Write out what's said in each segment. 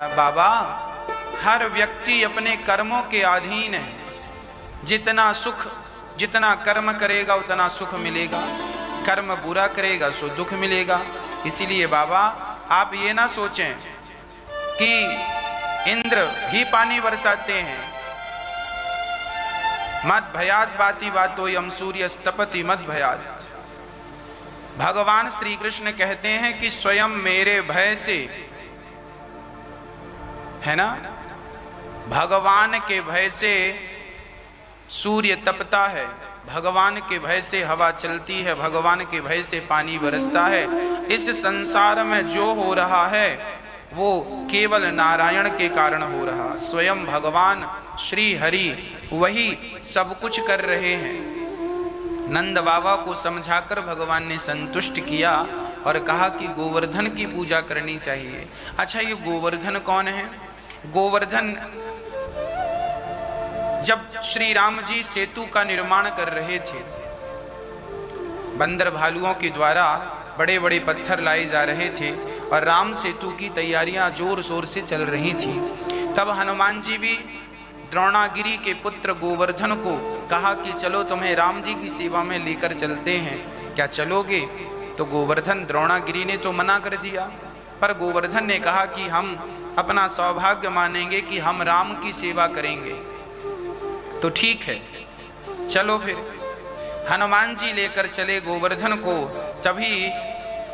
बाबा, हर व्यक्ति अपने कर्मों के अधीन है। जितना कर्म करेगा उतना सुख मिलेगा, कर्म बुरा करेगा सो दुख मिलेगा। इसीलिए बाबा आप ये ना सोचें कि इंद्र ही पानी बरसाते हैं। मद भयात बाती बातो यम सूर्य स्तपति मद भयात। भगवान श्री कृष्ण कहते हैं कि स्वयं मेरे भय से, है ना, भगवान के भय से सूर्य तपता है, भगवान के भय से हवा चलती है, भगवान के भय से पानी बरसता है। इस संसार में जो हो रहा है वो केवल नारायण के कारण हो रहा। स्वयं भगवान श्री हरि वही सब कुछ कर रहे हैं। नंद बाबा को समझाकर भगवान ने संतुष्ट किया और कहा कि गोवर्धन की पूजा करनी चाहिए। अच्छा, ये गोवर्धन कौन है? गोवर्धन जब श्री राम जी सेतु का निर्माण कर रहे थे, बंदर भालुओं के द्वारा बड़े बड़े पत्थर लाए जा रहे थे और राम सेतु की तैयारियां जोर शोर से चल रही थी, तब हनुमान जी भी द्रोणागिरी के पुत्र गोवर्धन को कहा कि चलो तुम्हें राम जी की सेवा में लेकर चलते हैं, क्या चलोगे? तो गोवर्धन, द्रोणागिरी ने तो मना कर दिया, पर गोवर्धन ने कहा कि हम अपना सौभाग्य मानेंगे कि हम राम की सेवा करेंगे। तो ठीक है, चलो फिर। हनुमान जी लेकर चले गोवर्धन को। तभी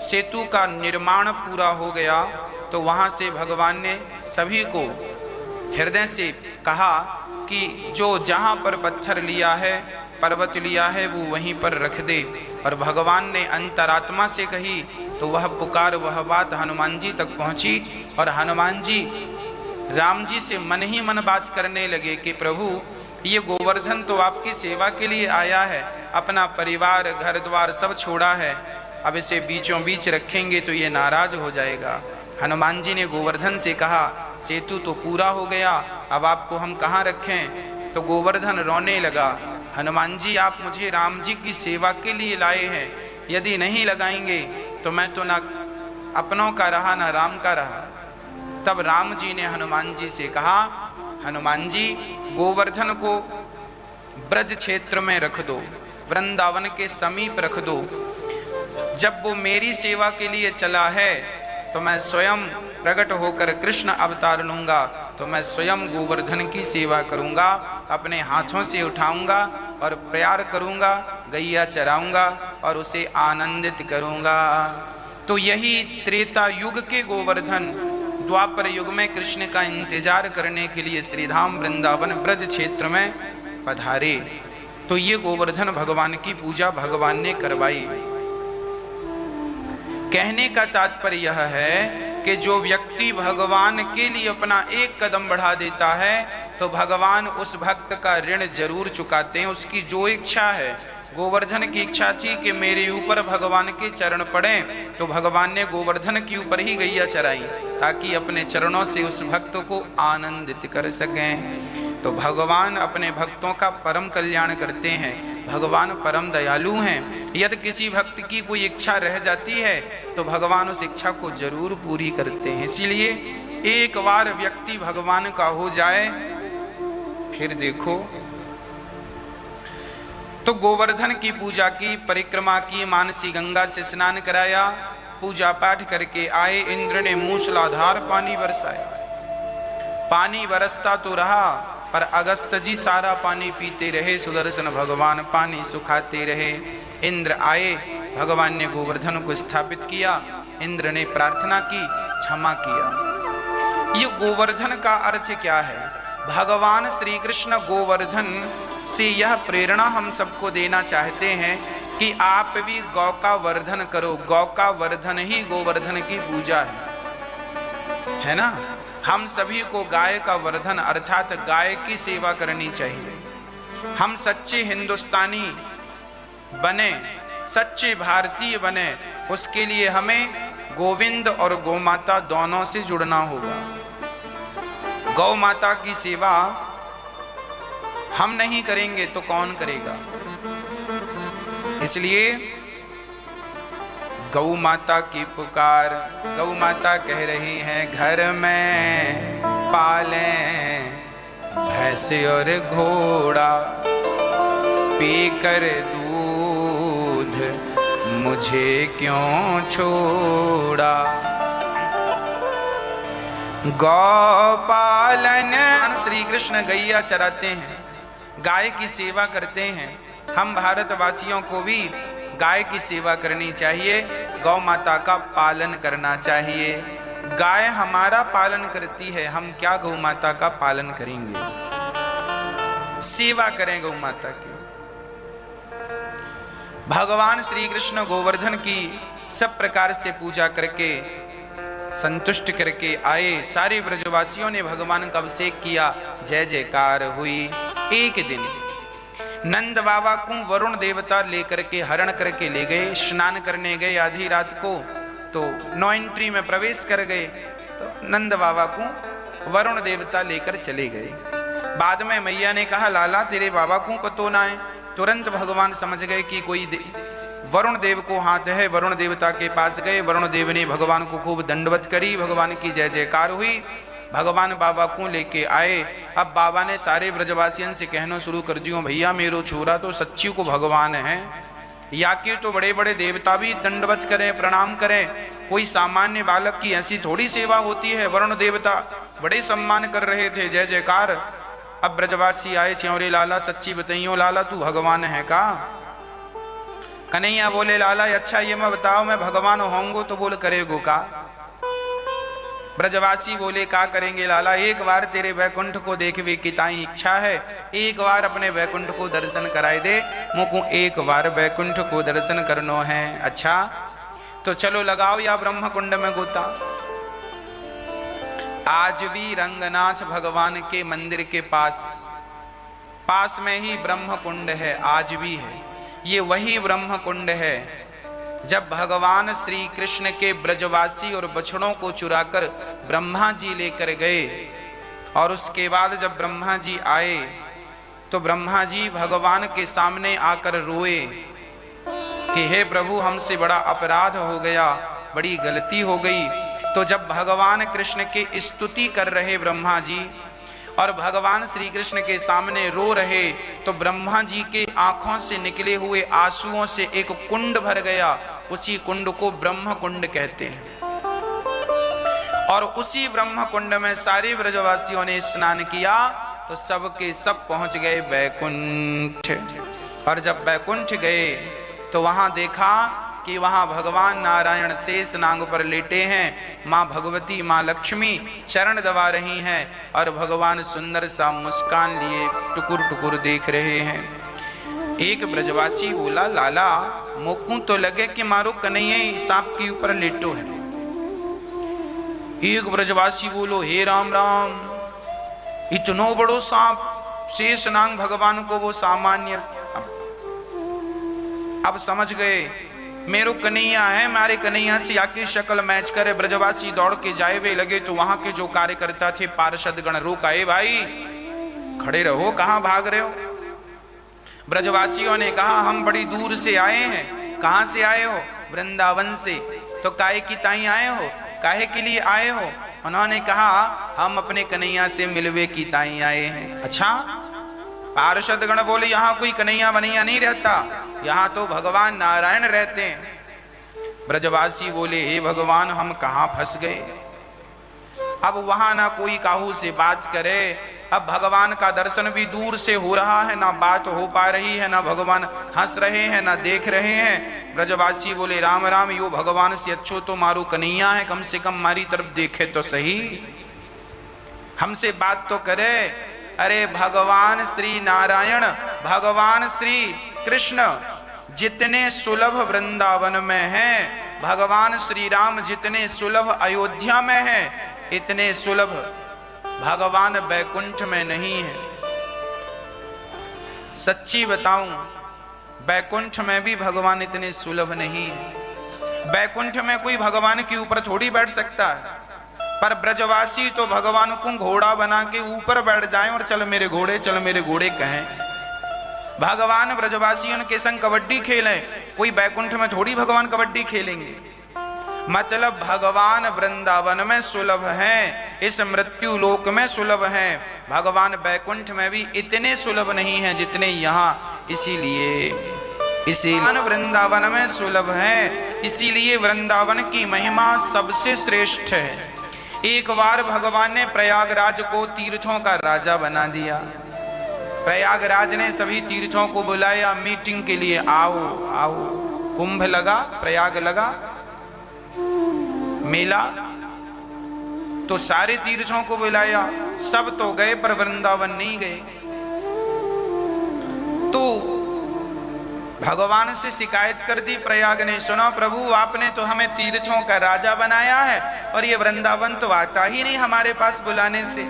सेतु का निर्माण पूरा हो गया तो वहां से भगवान ने सभी को हृदय से कहा कि जो जहां पर पत्थर लिया है, पर्वत लिया है, वो वहीं पर रख दे। और भगवान ने अंतरात्मा से कही तो वह पुकार, वह बात हनुमान जी तक पहुंची और हनुमान जी राम जी से मन ही मन बात करने लगे कि प्रभु, ये गोवर्धन तो आपकी सेवा के लिए आया है, अपना परिवार घर द्वार सब छोड़ा है, अब इसे बीचों बीच रखेंगे तो ये नाराज हो जाएगा। हनुमान जी ने गोवर्धन से कहा, सेतु तो पूरा हो गया, अब आपको हम कहाँ रखें? तो गोवर्धन रोने लगा। हनुमान जी, आप मुझे राम जी की सेवा के लिए लाए हैं, यदि नहीं लगाएंगे तो मैं तो ना अपनों का रहा ना राम का रहा। तब राम जी ने हनुमान जी से कहा, हनुमान जी, गोवर्धन को ब्रज क्षेत्र में रख दो, वृंदावन के समीप रख दो। जब वो मेरी सेवा के लिए चला है तो मैं स्वयं प्रकट होकर कृष्ण अवतार लूंगा, तो मैं स्वयं गोवर्धन की सेवा करूंगा, अपने हाथों से उठाऊंगा और प्यार करूंगा, गैया चराऊंगा और उसे आनंदित करूंगा। तो यही त्रेता युग के गोवर्धन द्वापर युग में कृष्ण का इंतजार करने के लिए श्रीधाम वृंदावन ब्रज क्षेत्र में पधारे। तो ये गोवर्धन भगवान की पूजा भगवान ने करवाई। कहने का तात्पर्य यह है कि जो व्यक्ति भगवान के लिए अपना एक कदम बढ़ा देता है तो भगवान उस भक्त का ऋण जरूर चुकाते हैं। उसकी जो इच्छा है, गोवर्धन की इच्छा थी कि मेरे ऊपर भगवान के चरण पड़े, तो भगवान ने गोवर्धन के ऊपर ही गैया चराई ताकि अपने चरणों से उस भक्त को आनंदित कर सकें। तो भगवान अपने भक्तों का परम कल्याण करते हैं, भगवान परम दयालु हैं। यदि किसी भक्त की कोई इच्छा रह जाती है तो भगवान उस इच्छा को जरूर पूरी करते हैं। इसीलिए एक बार व्यक्ति भगवान का हो जाए फिर देखो। तो गोवर्धन की पूजा की, परिक्रमा की, मानसी गंगा से स्नान कराया, पूजा पाठ करके आए। इंद्र ने मूसलाधार पानी बरसाया। पानी बरसता तो रहा पर अगस्त जी सारा पानी पीते रहे, सुदर्शन भगवान पानी सुखाते रहे। इंद्र आए, भगवान ने गोवर्धन को स्थापित किया, इंद्र ने प्रार्थना की, क्षमा किया। ये गोवर्धन का अर्थ क्या है? भगवान श्री कृष्ण गोवर्धन से यह प्रेरणा हम सबको देना चाहते हैं कि आप भी गौ का वर्धन करो। गौ का वर्धन ही गोवर्धन की पूजा है ना। हम सभी को गाय का वर्धन अर्थात गाय की सेवा करनी चाहिए। हम सच्चे हिंदुस्तानी बने, सच्चे भारतीय बने, उसके लिए हमें गोविंद और गौमाता दोनों से जुड़ना होगा। गौ माता की सेवा हम नहीं करेंगे तो कौन करेगा? इसलिए गौ माता की पुकार। गौ माता कह रही हैं घर में पालें भैंस और घोड़ा, पीकर दूध मुझे क्यों छोड़ा। गौपालन श्री कृष्ण गैया चराते हैं, गाय की सेवा करते हैं। हम भारतवासियों को भी गाय की सेवा करनी चाहिए, गौ माता का पालन करना चाहिए। गाय हमारा पालन करती है, हम क्या गौ माता का पालन करेंगे? सेवा करें गौ माता की। भगवान श्री कृष्ण गोवर्धन की सब प्रकार से पूजा करके संतुष्ट करके आए। सारे ब्रजवासियों ने भगवान का अभिषेक किया, जय जयकार हुई। एक दिन नंद बाबा को वरुण देवता लेकर के हरण करके ले गए। स्नान करने गए आधी रात को, तो 9 एंट्री में प्रवेश कर गए। तो नंद बाबा को वरुण देवता लेकर चले गए। बाद में मैया ने कहा, लाला तेरे बाबा को पतो ना है। तुरंत भगवान समझ गए कि कोई वरुण देव को हाथ है। वरुण देवता के पास गए, वरुण देव ने भगवान को खूब दंडवत करी, भगवान की जय जयकार हुई। भगवान बाबा को लेके आए। अब बाबा ने सारे ब्रजवासियों से कहना शुरू कर दियो, भैया मेरो छोरा तो सच्ची को भगवान है, या कि तो बड़े बड़े देवता भी दंडवत करें, प्रणाम करें, कोई सामान्य बालक की ऐसी थोड़ी सेवा होती है। वरुण देवता बड़े सम्मान कर रहे थे, जय जयकार। अब ब्रजवासी आए, च्योरे लाला सच्ची बताइयो लाला तू भगवान है का? कन्हैया बोले, लाला अच्छा ये मैं बताओ, मैं भगवान होंगो तो बोल करेगो का? ब्रजवासी बोले, का करेंगे लाला, एक बार तेरे वैकुंठ को देखवे की ताई इच्छा है, एक बार अपने वैकुंठ को दर्शन कराए दे, मुझको एक बार वैकुंठ को दर्शन करनो है। अच्छा तो चलो लगाओ या ब्रह्म कुंड में गोता। आज भी रंगनाथ भगवान के मंदिर के पास में ही ब्रह्म कुंड है, आज भी है। ये वही ब्रह्म कुंड है जब भगवान श्री कृष्ण के ब्रजवासी और बछड़ों को चुराकर ब्रह्मा जी लेकर गए। और उसके बाद जब ब्रह्मा जी आए तो ब्रह्मा जी भगवान के सामने आकर रोए कि हे प्रभु हमसे बड़ा अपराध हो गया, बड़ी गलती हो गई। तो जब भगवान कृष्ण की स्तुति कर रहे ब्रह्मा जी और भगवान श्री कृष्ण के सामने रो रहे, तो ब्रह्मा जी के आंखों से निकले हुए आंसुओं से एक कुंड भर गया। उसी कुंड को ब्रह्म कुंड कहते हैं। और उसी ब्रह्म कुंड में सारे ब्रजवासियों ने स्नान किया तो सबके सब पहुंच गए वैकुंठ। और जब वैकुंठ गए तो वहां देखा कि वहां भगवान नारायण शेष नाग पर लेटे हैं, माँ भगवती माँ लक्ष्मी चरण दबा रही हैं और भगवान सुंदर सा मुस्कान लिए टुकुर टुकुर देख रहे हैं। एक ब्रजवासी बोला, लाला मोकू तो लगे कि मारो कन्हैया सांप के ऊपर लेटो है। एक ब्रजवासी बोलो, हे राम राम, इतनो बड़ो सांप शेष नाग भगवान को वो सामान्य। अब समझ गए मेरो कन्हैया है, मारे कन्हैया से आके शक्ल मैच करे। ब्रजवासी दौड़ के जाए वे लगे तो वहां के जो कार्यकर्ता थे पार्षद गण रोकाए, भाई खड़े रहो, कहां भाग रहे हो? ब्रजवासियों ने कहा हम बड़ी दूर से आए हैं। कहां से आए हो? वृंदावन से। तो काहे की ताई आए हो, काहे के लिए आए हो? उन्होंने कहा हम अपने कन्हैया से मिलवे की ताई आए हैं। अच्छा, पार्षद गण बोले यहाँ कोई कन्हैया बनैया नहीं रहता, यहाँ तो भगवान नारायण रहते हैं। ब्रजवासी बोले, हे भगवान हम कहाँ फंस गए। अब वहां ना कोई काहू से बात करे, अब भगवान का दर्शन भी दूर से हो रहा है, ना बात हो पा रही है, ना भगवान हंस रहे हैं, ना देख रहे हैं। ब्रजवासी बोले, राम राम, यो भगवान से अच्छो तो मारो कन्हैया है, कम से कम हमारी तरफ देखे तो सही, हमसे बात तो करे। अरे भगवान श्री नारायण, भगवान श्री कृष्ण जितने सुलभ वृंदावन में हैं, भगवान श्री राम जितने सुलभ अयोध्या में हैं, इतने सुलभ भगवान बैकुंठ में नहीं है। सच्ची बताऊं, बैकुंठ में भी भगवान इतने सुलभ नहीं है। बैकुंठ में कोई भगवान के ऊपर थोड़ी बैठ सकता है, पर ब्रजवासी तो भगवान को घोड़ा बना के ऊपर बैठ जाएं और चल मेरे घोड़े, चल मेरे घोड़े कहें। भगवान ब्रजवासियों के संग कबड्डी खेलें, कोई बैकुंठ में थोड़ी भगवान कबड्डी खेलेंगे। मतलब भगवान वृंदावन में सुलभ हैं, इस मृत्यु लोक में सुलभ हैं, भगवान बैकुंठ में भी इतने सुलभ नहीं हैं जितने यहाँ। इसीलिए वृंदावन में सुलभ हैं, इसीलिए वृंदावन की महिमा सबसे श्रेष्ठ है। एक बार भगवान ने प्रयागराज को तीर्थों का राजा बना दिया। प्रयागराज ने सभी तीर्थों को बुलाया मीटिंग के लिए, आओ आओ। कुंभ लगा, प्रयाग लगा, मेला, तो सारे तीर्थों को बुलाया, सब तो गए पर वृंदावन नहीं गए। तो भगवान से शिकायत कर दी प्रयाग ने, सुनो प्रभु आपने तो हमें तीर्थों का राजा बनाया है और ये वृंदावन तो आता ही नहीं हमारे पास बुलाने से।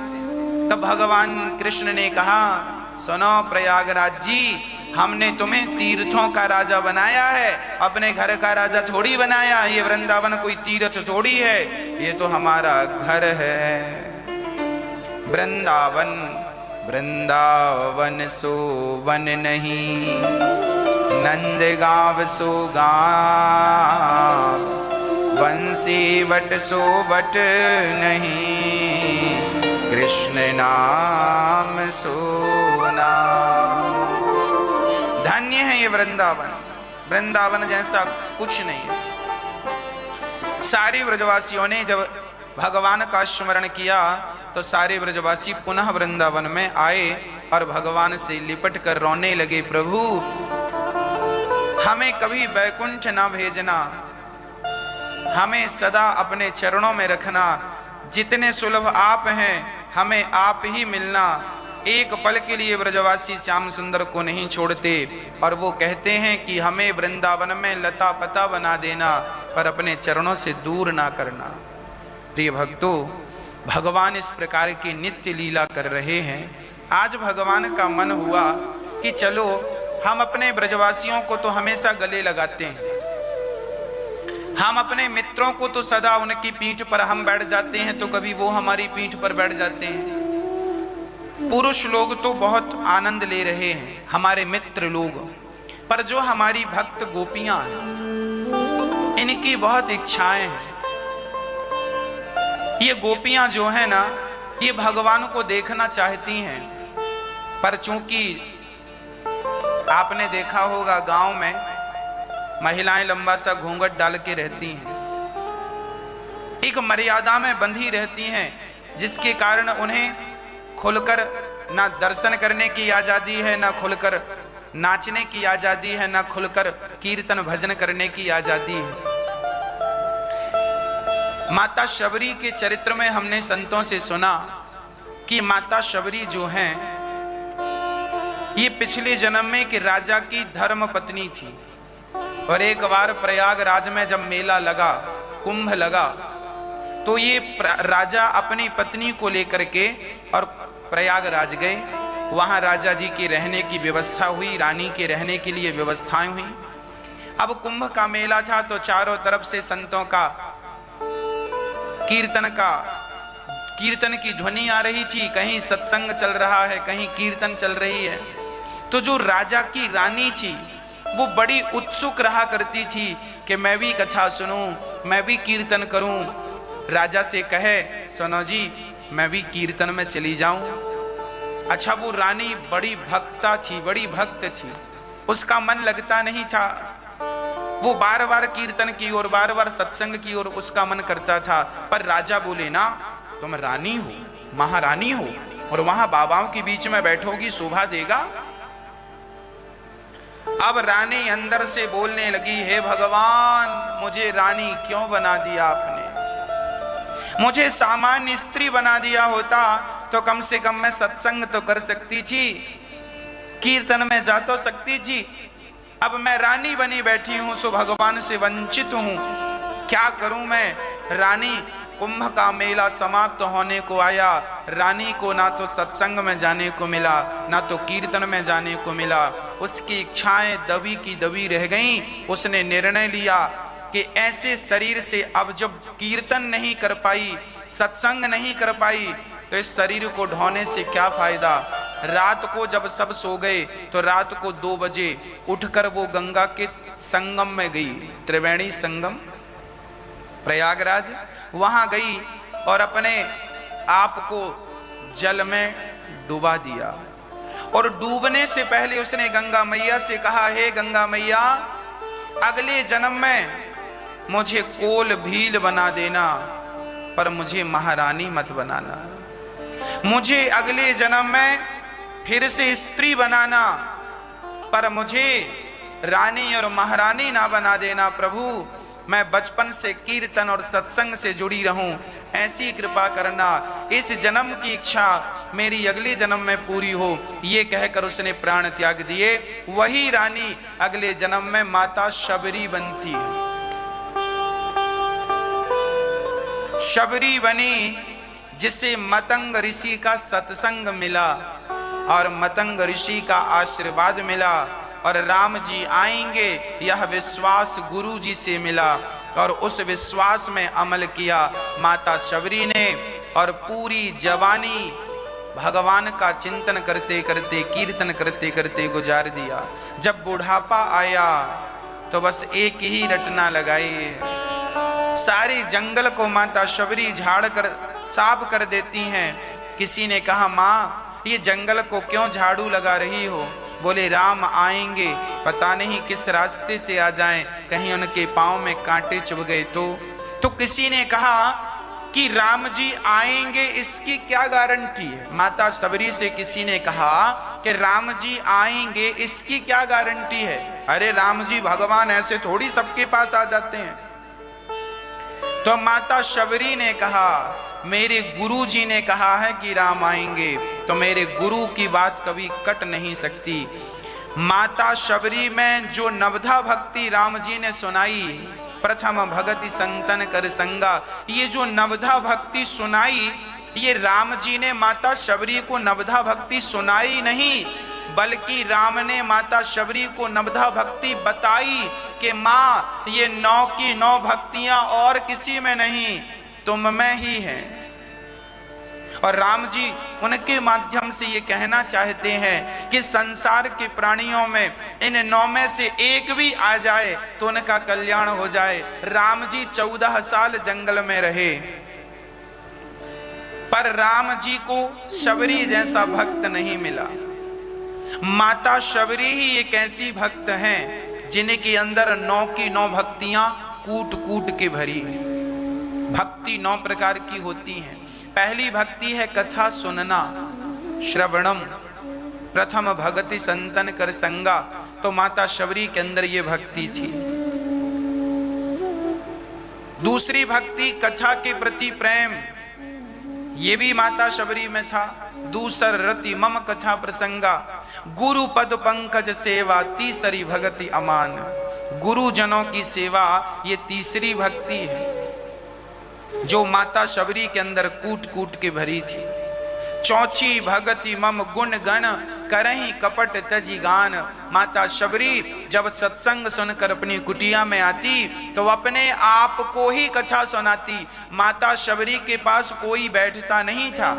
तब भगवान कृष्ण ने कहा, सुनो प्रयागराज जी, हमने तुम्हें तीर्थों का राजा बनाया है, अपने घर का राजा थोड़ी बनाया। ये वृंदावन कोई तीर्थ थोड़ी है, ये तो हमारा घर है। वृंदावन वृंदावन सो वन नहीं, नंद गाँव सो गाँव, बंसी बट सो बट नहीं, कृष्ण नाम सो नाम। धन्य है ये वृंदावन, वृंदावन जैसा कुछ नहीं है। सारे ब्रजवासियों ने जब भगवान का स्मरण किया तो सारे ब्रजवासी पुनः वृंदावन में आए और भगवान से लिपट कर रोने लगे, प्रभु हमें कभी बैकुंठ ना भेजना, हमें सदा अपने चरणों में रखना, जितने सुलभ आप हैं हमें आप ही मिलना। एक पल के लिए ब्रजवासी श्याम सुंदर को नहीं छोड़ते और वो कहते हैं कि हमें वृंदावन में लता पता बना देना पर अपने चरणों से दूर ना करना। प्रिय भक्तों, भगवान इस प्रकार की नित्य लीला कर रहे हैं। आज भगवान का मन हुआ कि चलो हम अपने ब्रजवासियों को तो हमेशा गले लगाते हैं, हम अपने मित्रों को तो सदा उनकी पीठ पर हम बैठ जाते हैं, तो कभी वो हमारी पीठ पर बैठ जाते हैं। पुरुष लोग तो बहुत आनंद ले रहे हैं, हमारे मित्र लोग, पर जो हमारी भक्त गोपियां हैं इनकी बहुत इच्छाएं हैं। ये गोपियां जो है ना, ये भगवान को देखना चाहती हैं, पर चूंकि आपने देखा होगा गांव में महिलाएं लंबा सा घूंघट डाल के रहती हैं, एक मर्यादा में बंधी रहती हैं, जिसके कारण उन्हें खुलकर ना दर्शन करने की आजादी है, ना खुलकर नाचने की आजादी है, ना खुलकर कीर्तन भजन करने की आजादी है। माता शबरी के चरित्र में हमने संतों से सुना कि माता शबरी जो हैं ये पिछले जन्म में कि राजा की धर्म पत्नी थी और एक बार प्रयागराज में जब मेला लगा, कुंभ लगा, तो ये राजा अपनी पत्नी को लेकर के और प्रयागराज गए। वहां राजा जी के रहने की व्यवस्था हुई, रानी के रहने के लिए व्यवस्थाएं हुई। अब कुंभ का मेला था तो चारों तरफ से संतों का कीर्तन की ध्वनि आ रही थी, कहीं सत्संग चल रहा है, कहीं कीर्तन चल रही है। तो जो राजा की रानी थी वो बड़ी उत्सुक रहा करती थी कि मैं भी कथा सुनूं, मैं भी कीर्तन करूं। राजा से कहे, सुनो जी मैं भी कीर्तन में चली जाऊं। अच्छा, वो रानी बड़ी भक्ता थी, बड़ी भक्त थी, उसका मन लगता नहीं था। वो बार बार कीर्तन की ओर, बार बार सत्संग की ओर उसका मन करता था। पर राजा बोले ना, तुम रानी हो, महारानी हो और वहां बाबाओं के बीच में बैठोगी, शोभा देगा। अब रानी अंदर से बोलने लगी, हे भगवान मुझे रानी क्यों बना दिया आपने, मुझे सामान्य स्त्री बना दिया होता तो कम से कम मैं सत्संग तो कर सकती थी, कीर्तन में जा तो सकती थी। अब मैं रानी बनी बैठी हूं, सो भगवान से वंचित हूं, क्या करूं मैं। रानी, कुंभ का मेला समाप्त होने को आया, रानी को ना तो सत्संग में जाने को मिला, ना तो कीर्तन में जाने को मिला। उसकी इच्छाएं दबी की दबी रह गईं। उसने निर्णय लिया कि ऐसे शरीर से अब जब कीर्तन नहीं कर पाई, सत्संग नहीं कर पाई, तो इस शरीर को ढोने से क्या फायदा। रात को जब सब सो गए तो रात को 2 बजे उठकर वो गंगा के संगम में गई, त्रिवेणी संगम प्रयागराज, वहां गई और अपने आप को जल में डुबा दिया। और डूबने से पहले उसने गंगा मैया से कहा, हे गंगा मैया, अगले जन्म में मुझे कोल भील बना देना, पर मुझे महारानी मत बनाना। मुझे अगले जन्म में फिर से स्त्री बनाना, पर मुझे रानी और महारानी ना बना देना। प्रभु, मैं बचपन से कीर्तन और सत्संग से जुड़ी रहूं, ऐसी कृपा करना। इस जन्म की इच्छा मेरी अगले जन्म में पूरी हो। ये कहकर उसने प्राण त्याग दिए। वही रानी अगले जन्म में माता शबरी बनती है। शबरी बनी, जिसे मतंग ऋषि का सत्संग मिला और मतंग ऋषि का आशीर्वाद मिला, और राम जी आएंगे यह विश्वास गुरु जी से मिला, और उस विश्वास में अमल किया माता शबरी ने। और पूरी जवानी भगवान का चिंतन करते करते, कीर्तन करते करते गुजार दिया। जब बुढ़ापा आया तो बस एक ही रटना लगाई, सारे जंगल को माता शबरी झाड़ कर साफ कर देती हैं। किसी ने कहा, माँ ये जंगल को क्यों झाड़ू लगा रही हो? बोले, राम आएंगे, पता नहीं किस रास्ते से आ जाएं, कहीं उनके पांव में कांटे चुभ गए तो किसी ने कहा कि राम जी आएंगे, इसकी क्या गारंटी है? माता शबरी से किसी ने कहा कि राम जी आएंगे, इसकी क्या गारंटी है? अरे राम जी भगवान ऐसे थोड़ी सबके पास आ जाते हैं। तो माता शबरी ने कहा, मेरे गुरु जी ने कहा है कि राम आएंगे, तो मेरे गुरु की बात कभी कट नहीं सकती। माता शबरी में जो नवधा भक्ति राम जी ने सुनाई, प्रथम भगति संतन कर संगा, ये जो नवधा भक्ति सुनाई, ये राम जी ने माता शबरी को नवधा भक्ति सुनाई नहीं, बल्कि राम ने माता शबरी को नवधा भक्ति बताई कि माँ ये 9 की 9 भक्तियां और किसी में नहीं, तुम में ही है। और राम जी उनके माध्यम से ये कहना चाहते हैं कि संसार के प्राणियों में इन 9 में से एक भी आ जाए तो उनका कल्याण हो जाए। राम जी 14 साल जंगल में रहे, पर राम जी को शबरी जैसा भक्त नहीं मिला। माता शबरी ही एक ऐसी भक्त हैं जिनके अंदर 9 की 9 भक्तियां कूट कूट के भरी हैं। भक्ति 9 प्रकार की होती हैं। पहली भक्ति है कथा सुनना, श्रवणम, प्रथम भगति संतन कर संगा, तो माता शबरी के अंदर ये भक्ति थी। दूसरी भक्ति कथा के प्रति प्रेम, ये भी माता शबरी में था। दूसर रति मम कथा प्रसंगा, गुरु पद पंकज सेवा, तीसरी भक्ति अमान। गुरुजनों की सेवा ये तीसरी भक्ति है जो माता शबरी के अंदर कूट कूट के भरी थी। चौथी भगति मम गुण गण करही कपट तजी गान। माता शबरी जब सत्संग सुनकर अपनी कुटिया में आती तो अपने आप को ही कथा सुनाती। माता शबरी के पास कोई बैठता नहीं था।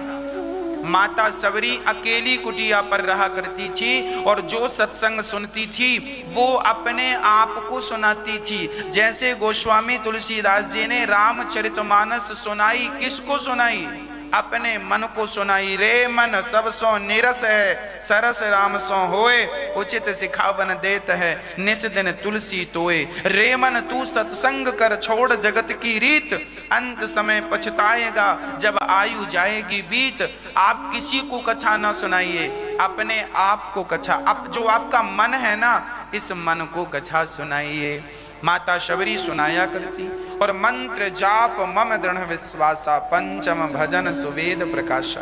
माता शबरी अकेली कुटिया पर रहा करती थी और जो सत्संग सुनती थी वो अपने आप को सुनाती थी। जैसे गोस्वामी तुलसीदास जी ने रामचरितमानस सुनाई, किसको सुनाई? अपने मन को सुनाई। रे मन सब सो निरस है, सरस राम सो होए, उचित सिखावन देत है, निस दिन तुलसी तोए। रे मन तू सत्संग कर, छोड़ जगत की रीत, अंत समय पछताएगा जब आयु जाएगी बीत। आप किसी को कथा ना सुनाइए, अपने आप को कथा, अब जो आपका मन है ना, इस मन को कथा सुनाइए। माता शबरी सुनाया करती। और मंत्र जाप मम दृढ़ विश्वासा, पंचम भजन सुवेद प्रकाशा।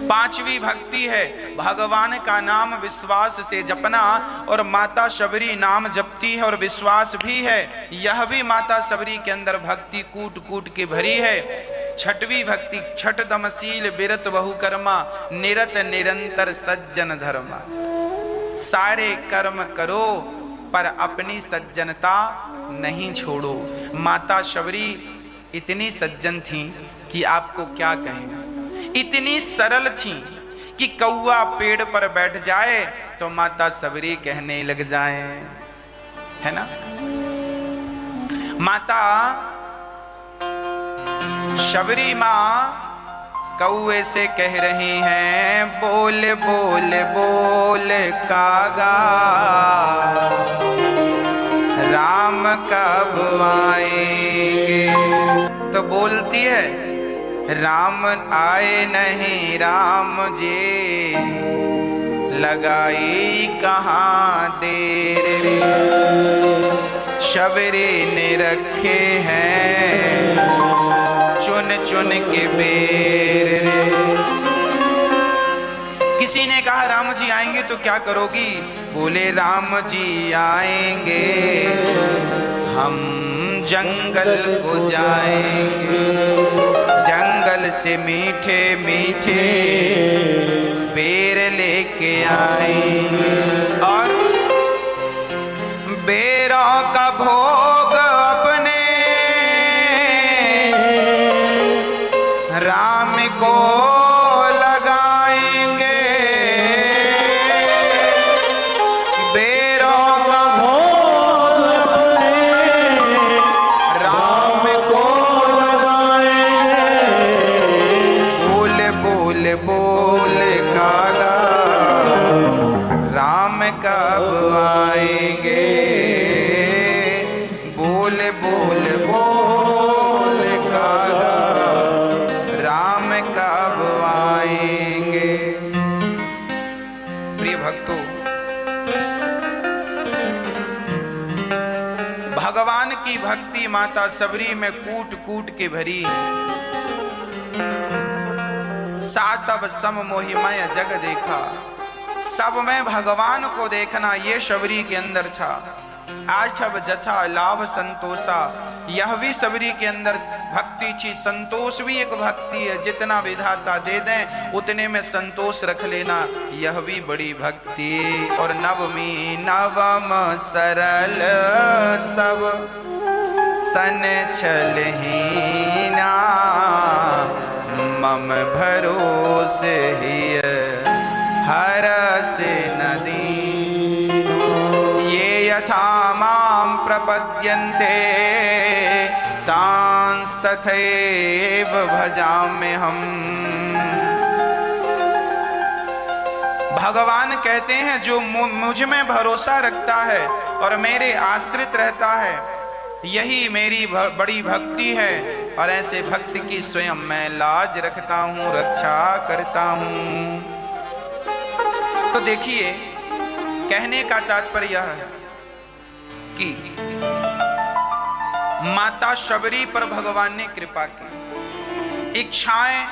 पांचवी भक्ति है भगवान का नाम विश्वास से जपना, और माता शबरी नाम जपती है और विश्वास भी है। यह भी माता शबरी के अंदर भक्ति कूट कूट के भरी है। छठवीं भक्ति छठ दमशील बिरत बहुकर्मा, निरत निरंतर सज्जन धर्मा। सारे कर्म करो पर अपनी सज्जनता नहीं छोड़ो। माता शबरी इतनी सज्जन थी कि आपको क्या कहें, इतनी सरल थी कि कौवा पेड़ पर बैठ जाए तो माता शबरी कहने लग जाए, है ना। माता शबरी माँ कौए से कह रही हैं, बोल बोल बोल कागा, राम कब आएंगे। तो बोलती है, राम आए नहीं राम जी, लगाई कहाँ देर रे। शबरी ने रखे हैं चुन चुन के बेर रे। किसी ने कहा राम जी आएंगे तो क्या करोगी? बोले राम जी आएंगे, हम जंगल को जाएंगे, जंगल से मीठे मीठे बेर लेके आएंगे, और बेरों का भोग अपने राम को लगाएंगे, बेरों का भोग अपने राम को लगाएंगे। बोल बोल बोल कागा, राम कब आएंगे। बोल बोल बोल कागा, राम कब आएंगे। प्रिय भक्तों, भगवान की भक्ति माता सबरी में कूट कूट के भरी है। सातव सम मोहिमय जग देखा, सब में भगवान को देखना ये शबरी के अंदर था। आठव जथा लाभ संतोषा, यह भी सबरी के अंदर भक्ति थी। संतोष भी एक भक्ति है, जितना विधाता दे दें उतने में संतोष रख लेना, यह भी बड़ी भक्ति। और नवमी नवम सरल सब सन छलहीना, मम भरोसे हिय हरस नदी। ये यथा मां प्रपद्यन्ते तांस्तथैव भजाम्य हम। भगवान कहते हैं जो मुझ में भरोसा रखता है और मेरे आश्रित रहता है, यही मेरी बड़ी भक्ति है। और ऐसे भक्त की स्वयं मैं लाज रखता हूँ, रक्षा करता हूँ। तो देखिए, कहने का तात्पर्य यह है कि माता शबरी पर भगवान ने कृपा की। इच्छाएं,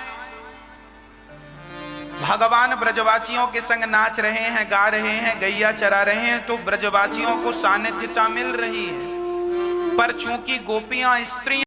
भगवान ब्रजवासियों के संग नाच रहे हैं, गा रहे हैं, गैया चरा रहे हैं, तो ब्रजवासियों को सानिध्यता मिल रही है। पर चूंकि गोपियां स्त्री